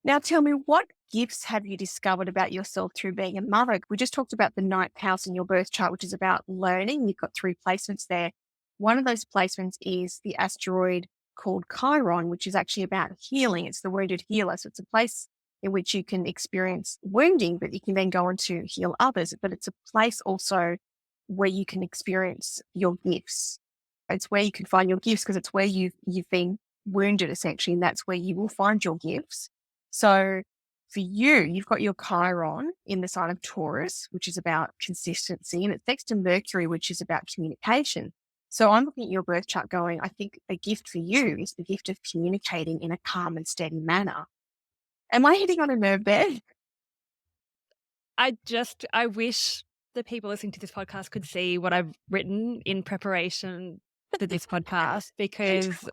Now tell me, what gifts have you discovered about yourself through being a mother? We just talked about the ninth house in your birth chart, which is about learning. You've got three placements there. One of those placements is the asteroid called Chiron, which is actually about healing. It's the wounded healer. So it's a place in which you can experience wounding, but you can then go on to heal others. But it's a place also where you can experience your gifts. It's where you can find your gifts because it's where you've been wounded essentially, and that's where you will find your gifts. So for you, you've got your Chiron in the sign of Taurus, which is about consistency, and it's next to Mercury, which is about communication. So I'm looking at your birth chart going, I think a gift for you is the gift of communicating in a calm and steady manner. Am I hitting on a nerve there? I wish the people listening to this podcast could see what I've written in preparation for this podcast because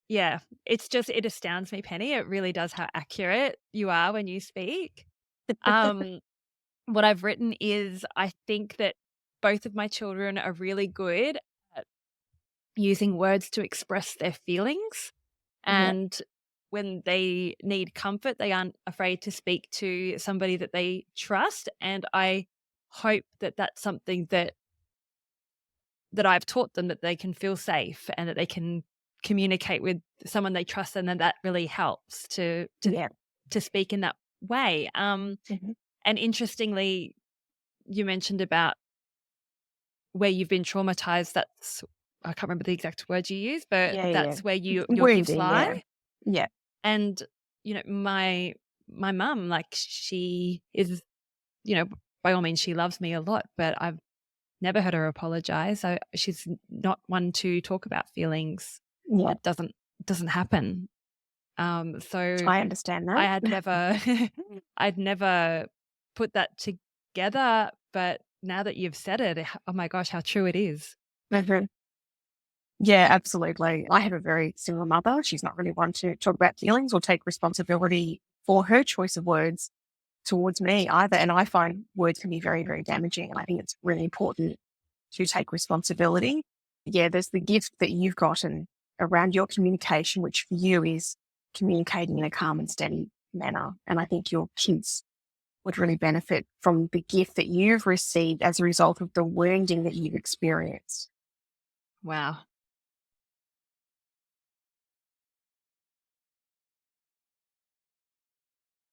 yeah, it astounds me, Penny. It really does how accurate you are when you speak. Um, what I've written is I think that both of my children are really good at using words to express their feelings. Yeah. And when they need comfort, they aren't afraid to speak to somebody that they trust. And I hope that that's something that I've taught them, that they can feel safe and that they can communicate with someone they trust, and then that really helps Yeah. to speak in that way. Mhm. And interestingly, you mentioned about where you've been traumatized. That's I can't remember the exact words you used, but Yeah, yeah. that's where It's your gifts wounding, yeah. lie. Yeah. And my mum, like she is, you know, by all means, she loves me a lot, but I've never heard her apologize. She's not one to talk about feelings. Yeah. It doesn't happen. So I understand I that. had never, I'd never put that together. But now that you've said it, oh my gosh, how true it is. Mhm. Yeah, absolutely. I have a very similar mother. She's not really one to talk about feelings or take responsibility for her choice of words towards me either. And I find words can be very, very damaging. And I think it's really important to take responsibility. Yeah, there's the gift that you've gotten around your communication, which for you is communicating in a calm and steady manner. And I think your kids would really benefit from the gift that you've received as a result of the wounding that you've experienced. Wow.